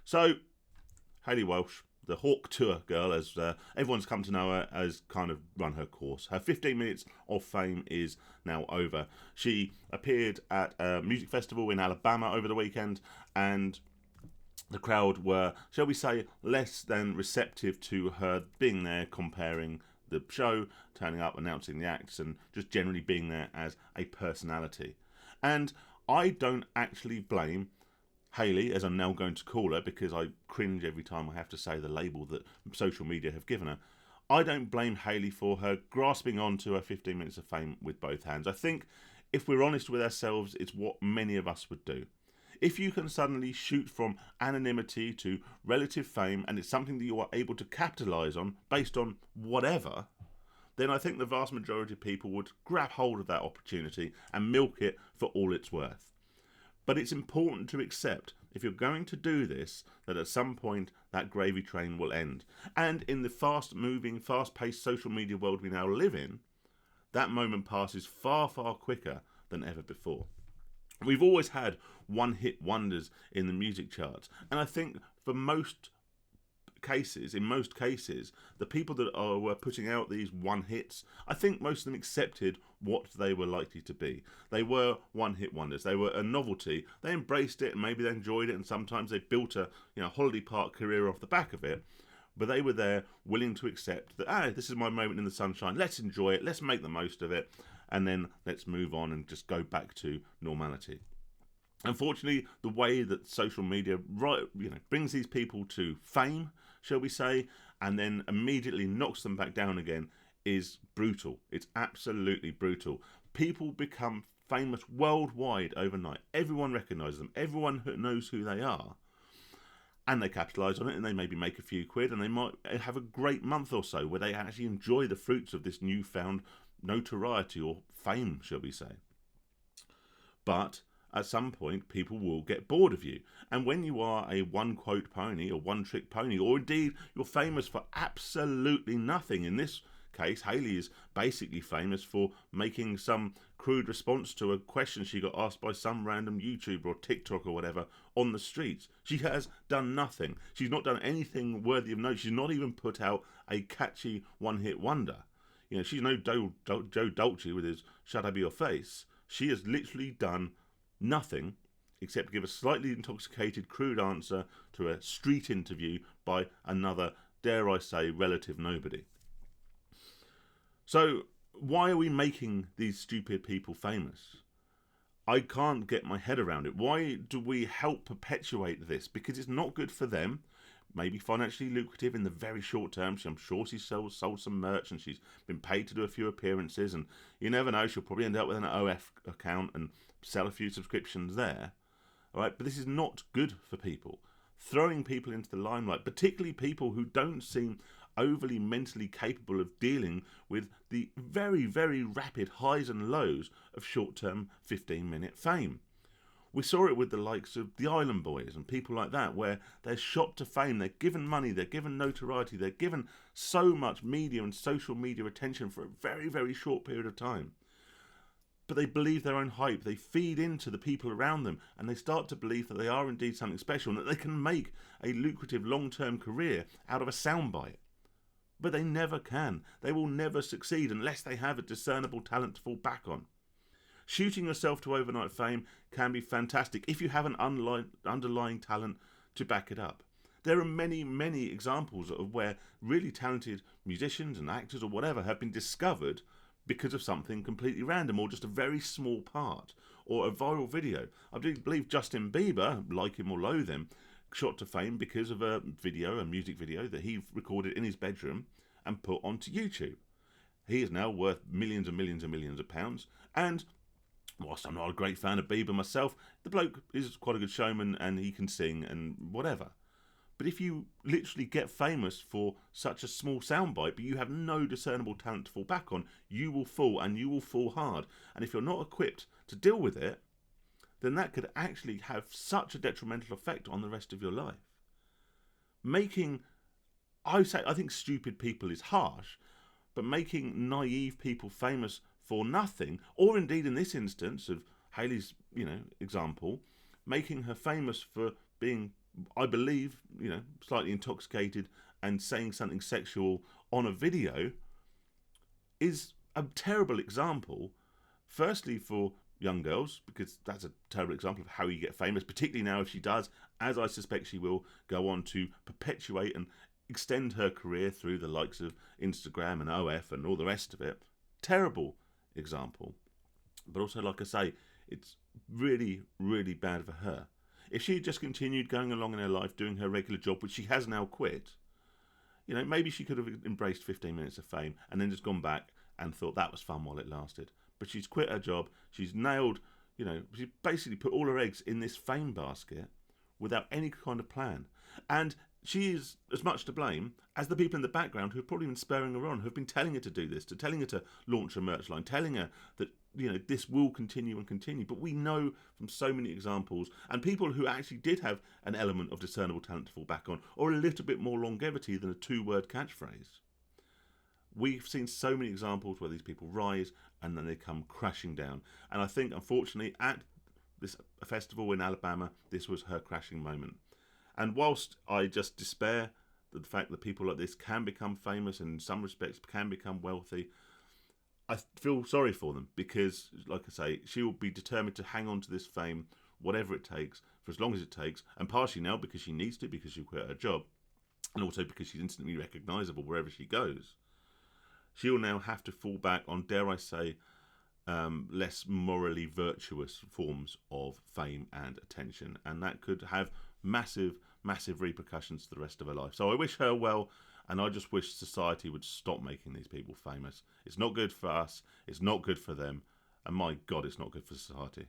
So, Hayley Welsh, the Hawk Tuah girl, as everyone's come to know her, has kind of run her course. Her 15 minutes of fame is now over. She appeared at a music festival in Alabama over the weekend, and the crowd were, shall we say, less than receptive to her being there, comparing the show, turning up, announcing the acts, and just generally being there as a personality. And I don't actually blame Hayley, as I'm now going to call her, because I cringe every time I have to say the label that social media have given her. I don't blame Hayley for her grasping onto her 15 minutes of fame with both hands. I think, if we're honest with ourselves, it's what many of us would do. If you can suddenly shoot from anonymity to relative fame, and it's something that you are able to capitalise on based on whatever, then I think the vast majority of people would grab hold of that opportunity and milk it for all it's worth. But it's important to accept, if you're going to do this, that at some point that gravy train will end. And in the fast-moving, fast-paced social media world we now live in, that moment passes far, far quicker than ever before. We've always had one-hit wonders in the music charts. And I think for most cases, the people that were putting out these one hits, I think most of them accepted what they were likely to be. They were one-hit wonders. They were a novelty. They embraced it, and maybe they enjoyed it, and sometimes they built a holiday park career off the back of it. But they were there, willing to accept that, this is my moment in the sunshine. Let's enjoy it. Let's make the most of it, and then let's move on and just go back to normality. Unfortunately, the way that social media brings these people to fame, shall we say, and then immediately knocks them back down again is brutal. It's absolutely brutal. People become famous worldwide overnight. Everyone recognises them. Everyone knows who they are. And they capitalise on it, and they maybe make a few quid, and they might have a great month or so where they actually enjoy the fruits of this newfound notoriety or fame, shall we say. But at some point, people will get bored of you. And when you are a one-quote pony or one-trick pony, or indeed you're famous for absolutely nothing, in this case, Hayley is basically famous for making some crude response to a question she got asked by some random YouTuber or TikTok or whatever on the streets. She has done nothing. She's not done anything worthy of note. She's not even put out a catchy one-hit wonder. She's no Joe Dolce with his "Shut Up Your Face." She has literally done nothing except give a slightly intoxicated, crude answer to a street interview by another, dare I say, relative nobody. So, why are we making these stupid people famous? I can't get my head around it. Why do we help perpetuate this? Because it's not good for them. Maybe financially lucrative in the very short term. I'm sure she's sold some merch, and she's been paid to do a few appearances, and you never know, she'll probably end up with an OF account and sell a few subscriptions there. All right, but this is not good for people. Throwing people into the limelight, particularly people who don't seem overly mentally capable of dealing with the very, very rapid highs and lows of short-term 15-minute fame. We saw it with the likes of the Island Boys and people like that, where they're shot to fame, they're given money, they're given notoriety, they're given so much media and social media attention for a very, very short period of time. But they believe their own hype, they feed into the people around them, and they start to believe that they are indeed something special and that they can make a lucrative long-term career out of a soundbite. But they never can. They will never succeed unless they have a discernible talent to fall back on. Shooting yourself to overnight fame can be fantastic if you have an underlying talent to back it up. There are many, many examples of where really talented musicians and actors or whatever have been discovered because of something completely random, or just a very small part, or a viral video. I do believe Justin Bieber, like him or loathe him, shot to fame because of a music video that he recorded in his bedroom and put onto YouTube. He is now worth millions and millions and millions of pounds, and whilst I'm not a great fan of Bieber myself, the bloke is quite a good showman and he can sing and whatever. But if you literally get famous for such a small soundbite, but you have no discernible talent to fall back on, you will fall, and you will fall hard. And if you're not equipped to deal with it, then that could actually have such a detrimental effect on the rest of your life. I think stupid people is harsh, but making naive people famous for nothing, or indeed in this instance of Hayley's, example, making her famous for being I believe, slightly intoxicated and saying something sexual on a video is a terrible example. Firstly, for young girls, because that's a terrible example of how you get famous, particularly now if she does, as I suspect she will, go on to perpetuate and extend her career through the likes of Instagram and OF and all the rest of it. Terrible example. But also, like I say, it's really, really bad for her. If she had just continued going along in her life, doing her regular job, which she has now quit, maybe she could have embraced 15 minutes of fame and then just gone back and thought that was fun while it lasted. But she's quit her job. She's nailed, she basically put all her eggs in this fame basket without any kind of plan. And she is as much to blame as the people in the background who have probably been spurring her on, who have been telling her to do this, telling her to launch a merch line, telling her that this will continue and continue. But we know from so many examples, and people who actually did have an element of discernible talent to fall back on, or a little bit more longevity than a 2-word catchphrase. We've seen so many examples where these people rise and then they come crashing down. And I think, unfortunately, at this festival in Alabama, this was her crashing moment. And whilst I just despair that the fact that people like this can become famous and in some respects can become wealthy, I feel sorry for them because, like I say, she will be determined to hang on to this fame, whatever it takes, for as long as it takes, and partially now because she needs to, because she quit her job, and also because she's instantly recognisable wherever she goes. She will now have to fall back on, dare I say, less morally virtuous forms of fame and attention, and that could have massive, massive repercussions to the rest of her life. So I wish her well, and I just wish society would stop making these people famous. It's not good for us, it's not good for them, and my God, it's not good for society.